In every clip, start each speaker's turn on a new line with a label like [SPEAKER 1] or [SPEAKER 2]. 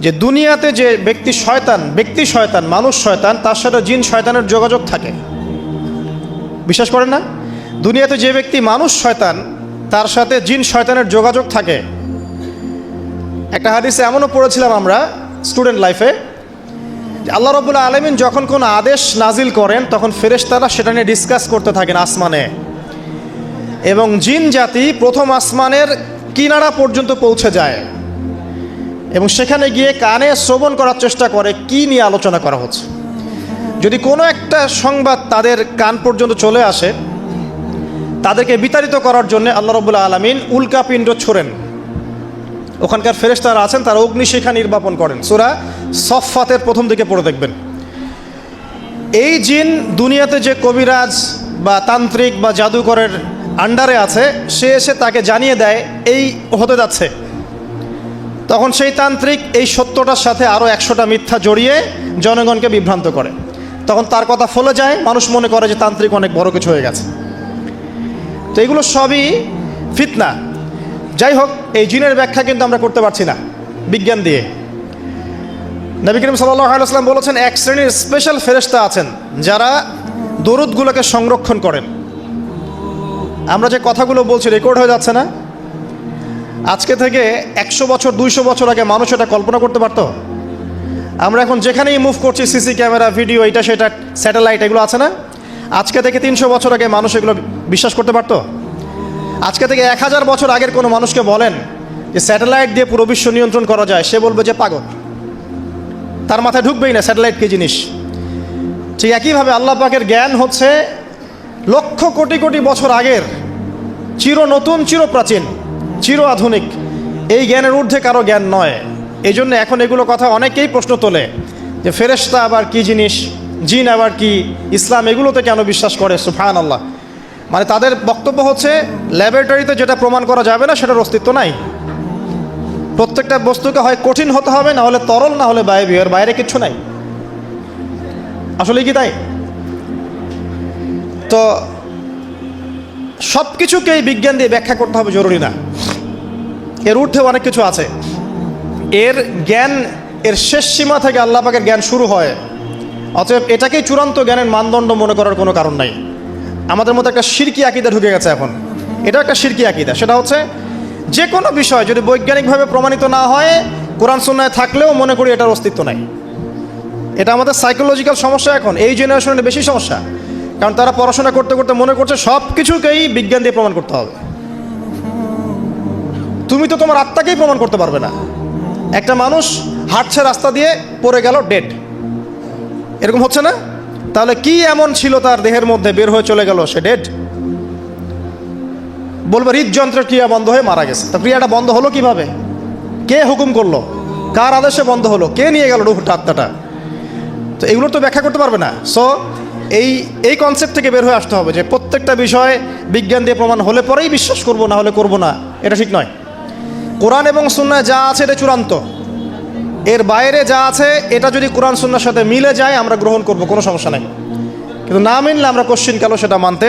[SPEAKER 1] যে দুনিয়াতে যে ব্যক্তি শয়তান মানুষ শয়তান, তার সাথে জিন শয়তানের যোগাযোগ থাকে। বিশ্বাস করেন না? দুনিয়াতে যে ব্যক্তি মানুষ শয়তান, তার সাথে জিন শয়তানের যোগাযোগ থাকে। একটা হাদিসে এমনও পড়েছিলাম আমরা স্টুডেন্ট লাইফে, আল্লাহ রাব্বুল আলামিন যখন কোনো আদেশ নাজিল করেন তখন ফেরেশতারা সেটা নিয়ে ডিসকাস করতে থাকেন আসমানে, এবং জিন জাতি প্রথম আসমানের কিনারা পর্যন্ত পৌঁছে যায় এবং সেখানে গিয়ে কানে শ্রবণ করার চেষ্টা করে কি নিয়ে আলোচনা করা হচ্ছে। যদি কোনো একটা সংবাদ তাদের কান পর্যন্ত চলে আসে, তাদেরকে বিতাড়িত করার জন্য আল্লাহ রাব্বুল আলামিন উল্কাপিণ্ড ছোড়েন। ওখানকার ফেরেশতারা আছেন, তারা অগ্নিশিখা নির্বাপন করেন। সূরা সফফাতের প্রথম দিকে পড়ে দেখবেন। এই জিন দুনিয়াতে যে কবিরাজ বা তান্ত্রিক বা জাদুকরের আন্ডারে আছে, সে এসে তাকে জানিয়ে দেয় এই হতে যাচ্ছে। তখন সেই তান্ত্রিক এই সত্যটার সাথে আরও 100টা মিথ্যা জড়িয়ে জনগণকে বিভ্রান্ত করে। তখন তার কথা ফলে যায়, মানুষ মনে করে যে তান্ত্রিক অনেক বড় কিছু হয়ে গেছে। তো এগুলো সবই ফিতনা। যাই হোক, এই জিনের ব্যাখ্যা কিন্তু আমরা করতে পারছি না বিজ্ঞান দিয়ে। নবী করিম সাল্লাল্লাহু আলাইহি ওয়াসাল্লাম বলেছেন, এক শ্রেণীর স্পেশাল ফেরেশতা আছেন যারা দরুদগুলোকে সংরক্ষণ করেন। আমরা যে কথাগুলো বলছি রেকর্ড হয়ে যাচ্ছে না? আজকে থেকে 100 বছর 200 বছর আগে মানুষ এটা কল্পনা করতে পারতো? আমরা এখন যেখানেই মুভ করছি, সিসি ক্যামেরা, ভিডিও, এটা সেটা, স্যাটেলাইট, এগুলো আছে না? আজকে থেকে 300 বছর আগে মানুষ এগুলো বিশ্বাস করতে পারতো? আজকে থেকে 1000 বছর আগের কোনো মানুষকে বলেন যে স্যাটেলাইট দিয়ে পুরো বিশ্ব নিয়ন্ত্রণ করা যায়, সে বলবে যে পাগল, তার মাথায় ঢুকবেই না স্যাটেলাইট কী জিনিস। ঠিক একইভাবে আল্লাহ পাকের জ্ঞান হচ্ছে লক্ষ কোটি কোটি বছর আগের, চির নতুন, চির প্রাচীন, চির আধুনিক। এই জ্ঞানের ঊর্ধ্বে কারো জ্ঞান নয়। এই জন্য এখন এগুলো কথা অনেকেই প্রশ্ন তোলে যে ফেরেশতা আবার কি জিনিস, জিন আবার কি, ইসলাম এগুলোতে কেন বিশ্বাস করে? সুবহানাল্লাহ। মানে তাদের বক্তব্য হচ্ছে ল্যাবরেটরিতে যেটা প্রমাণ করা যাবে না সেটার অস্তিত্ব নাই। প্রত্যেকটা বস্তুকে হয় কঠিন হতে হবে, না হলে তরল, না হলে বায়বীয়, এর বাইরে কিচ্ছু নাই। আসলে কি তাই? তো সব কিছুকেই বিজ্ঞান দিয়ে ব্যাখ্যা করতে হবে জরুরি না, এর ঊর্ধ্বে অনেক কিছু আছে। এর জ্ঞান, এর শেষ সীমা থেকে আল্লাহ পাকের জ্ঞান শুরু হয়। অতএব এটাকেই চূড়ান্ত জ্ঞানের মানদণ্ড মনে করার কোনো কারণ নাই। আমাদের মধ্যে একটা শিরকি আকীদা ঢুকে গেছে এখন। এটা একটা শিরকি আকীদা। সেটা হচ্ছে যে কোনো বিষয় যদি বৈজ্ঞানিকভাবে প্রমাণিত না হয়, কোরআন সুন্নাহয় থাকলেও মনে করি এটার অস্তিত্ব নাই। এটা আমাদের সাইকোলজিক্যাল সমস্যা। এখন এই জেনারেশনের বেশি সমস্যা, কারণ তারা পড়াশোনা করতে করতে মনে করছে সব কিছুকেই বিজ্ঞান দিয়ে প্রমাণ করতে হবে। তুমি তো তোমার আত্মাকেই প্রমাণ করতে পারবে না। একটা মানুষ হাঁটছে রাস্তা দিয়ে, পড়ে গেল, ডেড, এরকম হচ্ছে না? তাহলে কি এমন ছিল তার দেহের মধ্যে, বের হয়ে চলে গেল, সে ডেড? বলবে হৃদযন্ত্রের ক্রিয়া বন্ধ হয়ে মারা গেছে। তা ক্রিয়াটা বন্ধ হলো কিভাবে? কে হুকুম করলো? কার আদেশে বন্ধ হলো? কে নিয়ে গেল রুহটা, আত্মাটা? তো এগুলোর তো ব্যাখ্যা করতে পারবে না। সো এই কনসেপ্ট থেকে বের হয়ে আসতে হবে যে প্রত্যেকটা বিষয় বিজ্ঞান দিয়ে প্রমাণ হলে পরেই বিশ্বাস করব, না হলে করব না। এটা ঠিক নয়। কোরআন এবং সুন্নাহ যা আছে এটা চূড়ান্ত। এর বাইরে যা আছে এটা যদি কোরআন সুন্নাহর সাথে মিলে যায় আমরা গ্রহণ করব, কোনো সমস্যা নাই। কিন্তু না মিললে আমরা কোশ্চিনকালও সেটা মানতে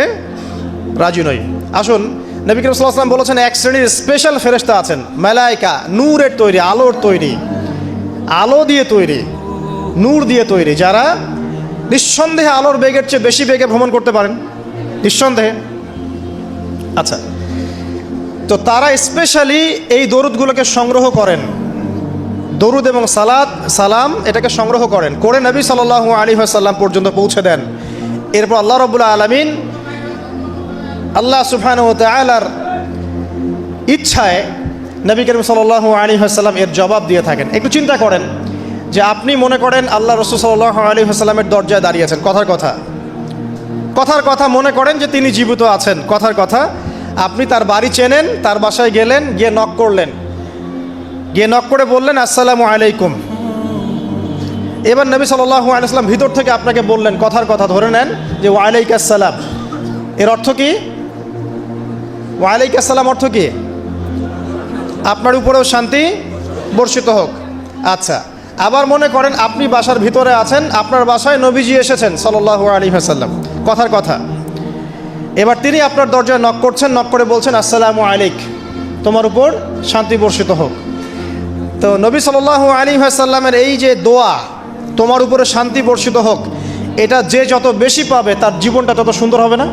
[SPEAKER 1] রাজি নই। আসুন, নবী করিম সাল্লাল্লাহু আলাইহি ওয়াসাল্লাম বলেছেন, এক শ্রেণীর স্পেশাল ফেরেশতা আছেন, মালায়েকা, নূরের তৈরি, আলোর তৈরি, আলো দিয়ে তৈরি, নূর দিয়ে তৈরি, যারা নিঃসন্দেহে আলোর বেগের চেয়ে বেশি বেগে ভ্রমণ করতে পারেন, নিঃসন্দেহে। আচ্ছা, তো তারা স্পেশালি এই দরুদগুলোকে সংগ্রহ করেন, দরুদ এবং সালাম এটাকে সংগ্রহ করেন, করে নবী সাল্লাল্লাহু আলাইহি ওয়াসাল্লাম পর্যন্ত পৌঁছে দেন। এরপর আল্লাহ রাব্বুল আলামিন, আল্লাহ সুবহানাহু ওয়া তাআলার ইচ্ছায় নবী করিম সাল্লাল্লাহু আলাইহি ওয়াসাল্লাম এর জবাব দিয়ে থাকেন। একটু চিন্তা করেন যে আপনি মনে করেন আল্লাহ রাসূল সাল্লাল্লাহু আলাইহি ওয়াসাল্লামের দরজায় দাঁড়িয়ে আছেন, কথার কথা মনে করেন যে তিনি জীবিত আছেন, কথার কথা। আপনি তার বাড়ি চেনেন, তার বাসায় গেলেন, গিয়ে নক করলেন, গিয়ে নক করে বললেন আসসালামু আলাইকুম। এবার নবী সাল্লাল্লাহু আলাইহি ওয়াসাল্লাম ভিতর থেকে আপনাকে বললেন, কথার কথা ধরে নেন যে ওয়ালাইকুম আসসালাম। এর অর্থ কি? ওয়ালাইকুম আসসালাম অর্থ কি? আপনার উপরেও শান্তি বর্ষিত হোক। আচ্ছা, আবার মনে করেন আপনি বাসার ভিতরে আছেন, আপনার বাসায় নবীজি এসেছেন সাল্লাল্লাহু আলাইহি ওয়াসাল্লাম, কথার কথা। এবার তিনি আপনার দরজায় নক করছেন, নক করে বলছেন আসসালামু আলাইক, তোমার উপর শান্তি বর্ষিত হোক। তো নবী সাল্লাল্লাহু আলাইহি ওয়াসাল্লামের এই যে দোয়া, তোমার উপরে শান্তি বর্ষিত হোক, এটা যে যত বেশি পাবে তার জীবনটা তত সুন্দর হবে না?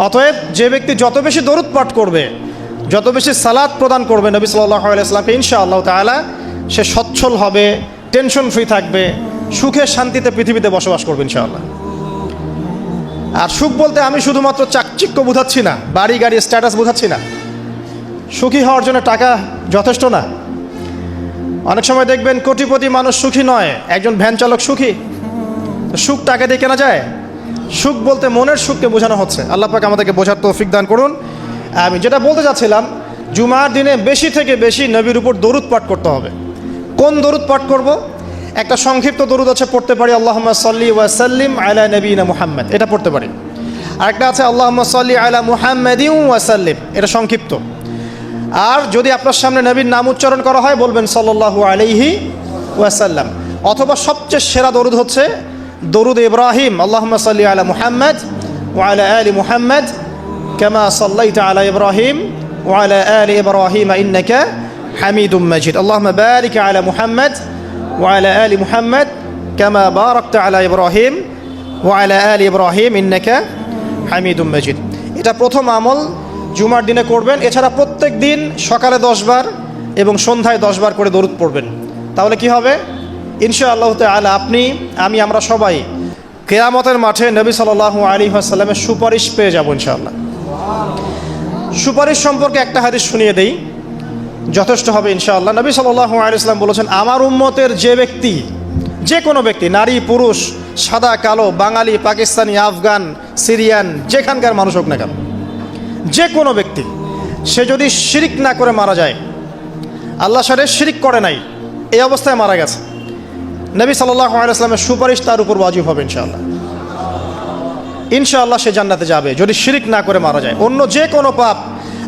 [SPEAKER 1] অতএব যে ব্যক্তি যত বেশি দরুদ পাঠ করবে, যত বেশি সালাত প্রদান করবে নবী সাল্লাল্লাহু আলাইহি ওয়াসাল্লামকে, ইনশাআল্লাহ তাআলা সে সচ্ছল হবে, টেনশন ফ্রি থাকবে, সুখে শান্তিতে পৃথিবীতে বসবাস করবে ইনশাআল্লাহ। আর সুখ বলতে আমি শুধুমাত্র চাকচিক্য বোঝাচ্ছি না, বাড়ি গাড়ি স্ট্যাটাস বোঝাচ্ছি না। সুখী হওয়ার জন্য টাকা যথেষ্ট না। অনেক সময় দেখবেন কোটিপতি মানুষ সুখী নয়, একজন ভ্যান চালক সুখী। সুখ টাকা দিয়ে কেনা যায়? সুখ বলতে মনের সুখকে বোঝানো হচ্ছে। আল্লাহ পাক আমাদেরকে বোঝার তৌফিক দান করুন। আমি যেটা বলতে চাচ্ছিলাম, জুমার দিনে বেশি থেকে বেশি নবীর উপর দরুদ পাঠ করতে হবে। কোন দরুদ পাঠ করব? একটা সংক্ষিপ্ত দরুদ আছে, পড়তে পারি আল্লাহুম্মা সাল্লি ওয়া সাল্লিম আলা নবিয়িনা মুহাম্মদ, এটা পড়তে পারি। আরেকটা আছে আল্লাহুম্মা সাল্লি আলা মুহাম্মাদিন ওয়া সাল্লিম, এটা সংক্ষিপ্ত। আর যদি আপনার সামনে নবীর নাম উচ্চারণ করা হয় বলবেন সাল্লাল্লাহু আলাইহি ওয়াসাল্লাম। অথবা সবচেয়ে সেরা দরুদ হচ্ছে দরুদ ইব্রাহিম, আল্লাহুম্মা সাল্লি আলা মুহাম্মদ ওয়া আলা আলি মুহাম্মদ কামা সাল্লাইতা আলা ইব্রাহিম ওয়া আলা আলি ইব্রাহিম ইন্নাকা হামিদুম মাজিদ। আল্লাহুম্মা বারিক আলা মুহাম্মদ ওয়া আলা আলি মুহাম্মদ কামা বারাকতা আলা ইব্রাহিম ওয়া আলা আলি ইব্রাহিম ইন্নাকা হামিদুম মাজিদ। এটা প্রথম আমল, জুমার দিনে করবেন। এছাড়া প্রত্যেক দিন সকালে 10 বার এবং সন্ধ্যায় 10 বার করে দরুদ পড়বেন। তাহলে কি হবে? ইনশাআল্লাহ তাআলা আপনি, আমি, আমরা সবাই কিয়ামতের মাঠে নবী সাল্লাল্লাহু আলাইহি ওয়াসাল্লামের সুপারিশ পেয়ে যাব ইনশাআল্লাহ। সুপারিশ সম্পর্কে একটা হাদিস শুনিয়ে দেই, যথেষ্ট হবে ইনশাআল্লাহ। নবী সাল্লাল্লাহু আলাইহি ওয়াসাল্লাম বলেছেন, আমার উম্মতের যে ব্যক্তি, যে কোনো ব্যক্তি, নারী পুরুষ, সাদা কালো, বাঙালি, পাকিস্তানি, আফগান, সিরিয়ান, যেখানকার মানুষ হোক না কেন, যে কোনো ব্যক্তি, সে যদি শিরিক না করে মারা যায়, আল্লাহর সাথে শিরিক করে নাই, এই অবস্থায় মারা গেছে, নবী সাল্লাল্লাহু আলাইহি ওয়াসাল্লামের সুপারিশ তার উপর ওয়াজিব হবে ইনশাআল্লাহ। ইনশাআল্লাহ সে জান্নাতে যাবে যদি শিরিক না করে মারা যায়। অন্য যে কোনো পাপ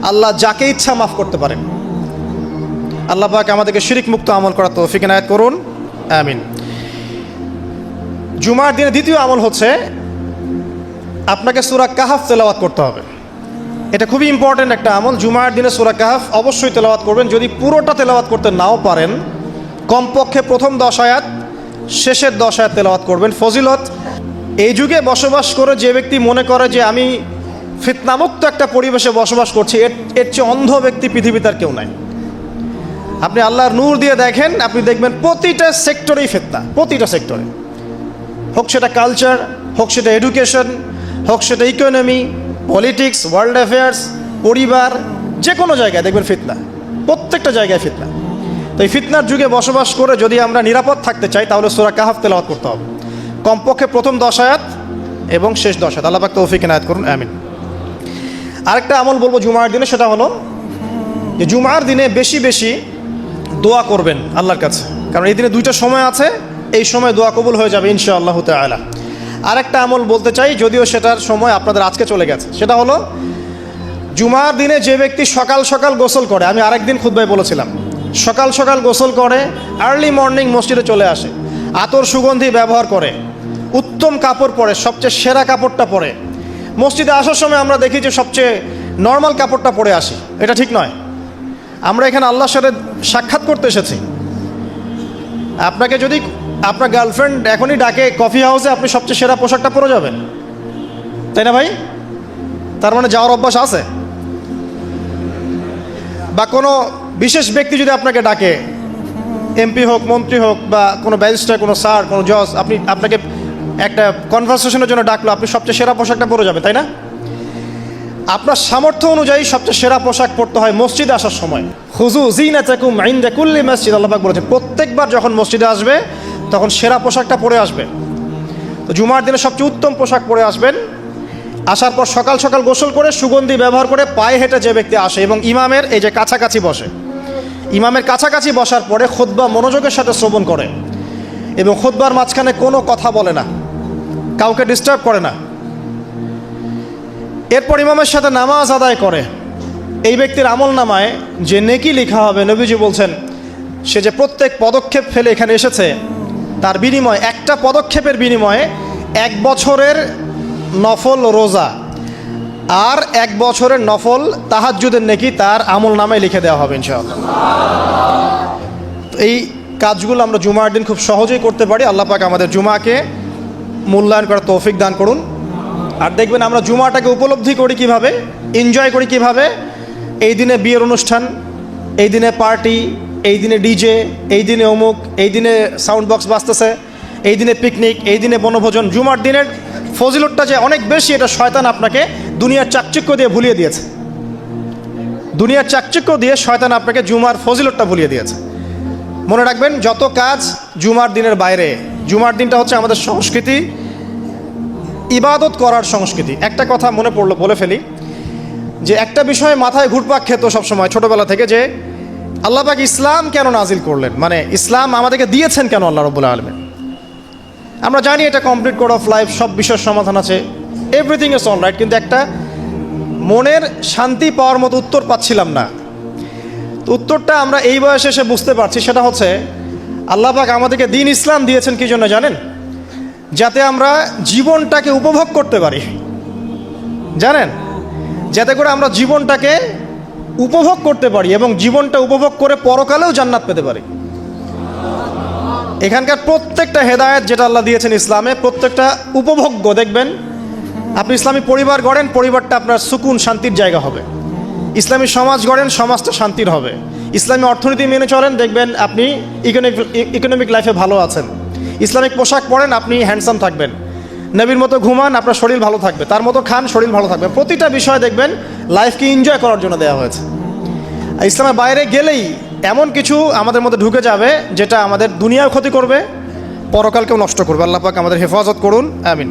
[SPEAKER 1] আল্লাহ যাকে ইচ্ছা মাফ করতে পারেন। আল্লাহ পাক আমাদেরকে শিরিক মুক্ত আমল করার তৌফিক ইনায়াত করুন, আমিন। জুমার দিনে দ্বিতীয় আমল হচ্ছে আপনাকে সূরা কাহফ তেলাওয়াত করতে হবে। এটা খুবই ইম্পর্টেন্ট একটা আমল। জুমার দিনে সূরা কাহফ অবশ্যই তেলাওয়াত করবেন। যদি পুরোটা তেলাওয়াত করতে নাও পারেন, কমপক্ষে প্রথম 10 আয়াত, শেষের 10 আয়াত তেলাওয়াত করবেন। ফজিলত, এই যুগে বসবাস করে যে ব্যক্তি মনে করে যে আমি ফিতনামুক্ত একটা পরিবেশে বসবাস করছি, এর চেয়ে অন্ধ ব্যক্তি পৃথিবীতে আর কেউ নাই। আপনি আল্লাহর নূর দিয়ে দেখেন, আপনি দেখবেন প্রতিটা সেক্টরেই ফিতনা, প্রতিটা সেক্টরে, হোক সেটা কালচার, হোক সেটা এডুকেশন, হোক সেটা ইকোনমি, পলিটিক্স, ওয়ার্ল্ড অ্যাফেয়ার্স, পরিবার, যে কোনো জায়গায় দেখবেন ফিতনা, প্রত্যেকটা জায়গায় ফিতনা। তো এই ফিতনার যুগে বসবাস করে যদি আমরা নিরাপদ থাকতে চাই, তাহলে সূরা কাহফ তেলাওয়াত করতে হবে, কমপক্ষে প্রথম 10 আয়াত এবং শেষ 10 আয়াত। আল্লাহ পাক তৌফিক ইনায়াত করুন, আমিন। আরেকটা আমল বলবো জুমার দিনে, সেটা হলো যে জুমার দিনে বেশি বেশি দোয়া করবেন আল্লাহর কাছে, কারণ এই দিনে 2টা সময় আছে, এই সময় দোয়া কবুল হয়ে যাবে ইনশাআল্লাহ তাআলা। আরেকটা আমল বলতে চাই, যদিও সেটার সময় আপনাদের আজকে চলে গেছে, সেটা হলো জুমার দিনে যে ব্যক্তি সকাল সকাল গোসল করে, আমি আরেকদিন খুতবায় বলেছিলাম, সকাল সকাল গোসল করে, আর্লি মর্নিং মসজিদে চলে আসে, আতর সুগন্ধি ব্যবহার করে, উত্তম কাপড় পরে, সবচেয়ে সেরা কাপড়টা পরে, মসজিদে আসার সময় আমরা দেখি যে সবচেয়ে নর্মাল কাপড়টা পরে আসি, এটা ঠিক নয়। আমরা এখানে আল্লাহর সাথে সাক্ষাৎ করতে এসেছি। আপনাকে যদি আপনার গার্লফ্রেন্ড এখনই ডাকে কফি হাউসে, আপনি সবচেয়ে সেরা পোশাকটা পরে যাবেন, তাই না ভাই? তার মানে যাওয়ার অভ্যাস আছে। বা কোনো বিশেষ ব্যক্তি যদি আপনাকে ডাকে, এমপি হোক, মন্ত্রী হোক, বা কোনো ব্যারিস্টার, কোনো স্যার, কোনো জজ, আপনাকে একটা কনভারসেশনের জন্য ডাকলো, আপনি সবচেয়ে সেরা পোশাকটা পরে যাবেন, তাই না? আপনার সামর্থ্য অনুযায়ী সবচেয়ে সেরা পোশাক পরতে হয় মসজিদে আসার সময়। খুযু যিনাতাকুম ইনদা কুল্লি মসজিদ, আল্লাহ পাক বলেছেন প্রত্যেকবার যখন মসজিদে আসবে তখন সেরা পোশাকটা পরে আসবে। তো জুমার দিনে সবচেয়ে উত্তম পোশাক পরে আসবেন। আসার পর সকাল সকাল গোসল করে সুগন্ধি ব্যবহার করে পায়ে হেঁটে যে ব্যক্তি আসে এবং ইমামের এই যে কাছাকাছি বসে, ইমামের কাছাকাছি বসার পরে খুতবা মনোযোগের সাথে শ্রবণ করে এবং খুতবার মাঝখানে কোনো কথা বলে না, কাউকে ডিস্টার্ব করে না, এরপর ইমামের সাথে নামাজ আদায় করে, এই ব্যক্তির আমল নামায় যে নেকি লেখা হবে, নবীজি বলছেন সে যে প্রত্যেক পদক্ষেপ ফেলে এখানে এসেছে, তার বিনিময়ে, একটা পদক্ষেপের বিনিময়ে 1 বছরের নফল রোজা আর 1 বছরের নফল তাহাজ্জুদের নেকি তার আমল নামায় লিখে দেওয়া হবে ইনশাআল্লাহ। তো এই কাজগুলো আমরা জুমার দিন খুব সহজেই করতে পারি। আল্লাহ পাক আমাদের জুমাকে মূল্যায়ন করার তৌফিক দান করুন। আর দেখবেন আমরা জুমাটাকে উপলব্ধি করি কিভাবে, এনজয় করি কিভাবে। এই দিনে বিয়ের অনুষ্ঠান, এই দিনে পার্টি, এই দিনে ডিজে, এই দিনে অমুক, এই দিনে সাউন্ড বক্স বাজতেছে, এই দিনে পিকনিক, এই দিনে বনভোজন। জুমার দিনের ফজিলতটা যে অনেক বেশি, এটা শয়তান আপনাকে দুনিয়ার চাকচিক্য দিয়ে ভুলিয়ে দিয়েছে। দুনিয়ার চাকচিক্য দিয়ে শয়তান আপনাকে জুমার ফজিলতটা ভুলিয়ে দিয়েছে। মনে রাখবেন, যত কাজ জুমার দিনের বাইরে। জুমার দিনটা হচ্ছে আমাদের সংস্কৃতি, ইবাদত করার সংস্কৃতি। একটা কথা মনে পড়লো, বলে ফেলি, যে একটা বিষয়ে মাথায় ঘুরপাক খেত সবসময় ছোটোবেলা থেকে, যে আল্লাহ পাক ইসলাম কেন নাজিল করলেন, মানে ইসলাম আমাদেরকে দিয়েছেন কেন আল্লাহ রাব্বুল আলামিন। আমরা জানি এটা কমপ্লিট কোড অফ লাইফ, সব বিষয়ের সমাধান আছে, এভরিথিং ইজ অল রাইট, কিন্তু একটা মনের শান্তি পাওয়ার মতো উত্তর পাচ্ছিলাম না। তো উত্তরটা আমরা এই বয়সে এসে বুঝতে পারছি, সেটা হচ্ছে আল্লাহ পাক আমাদেরকে দ্বীন ইসলাম দিয়েছেন কি জন্য জানেন? যাতে আমরা জীবনটাকে উপভোগ করতে পারি। জানেন, যাতে করে আমরা জীবনটাকে উপভোগ করতে পারি এবং জীবনটা উপভোগ করে পরকালেও জান্নাত পেতে পারি। এখানকার প্রত্যেকটা হেদায়েত যেটা আল্লাহ দিয়েছেন ইসলামে, প্রত্যেকটা উপভোগ্য। দেখবেন, আপনি ইসলামী পরিবার গড়েন, পরিবারটা আপনার সুকুন শান্তির জায়গা হবে। ইসলামী সমাজ গড়েন, সমাজটা শান্তির হবে। ইসলামী অর্থনীতি মেনে চলেন, দেখবেন আপনি ইকোনমিক লাইফে ভালো আছেন। ইসলামিক পোশাক পরেন, আপনি হ্যান্ডসাম থাকবেন। নবীর মতো ঘুমান, আপনার শরীর ভালো থাকবে। তার মতো খান, শরীর ভালো থাকবে। প্রতিটা বিষয় দেখবেন লাইফকে এনজয় করার জন্য দেওয়া হয়েছে। ইসলামের বাইরে গেলেই এমন কিছু আমাদের মধ্যে ঢুকে যাবে যেটা আমাদের দুনিয়াও ক্ষতি করবে, পরকালকেও নষ্ট করবে। আল্লাহ পাক আমাদের হেফাজত করুন, আমিন।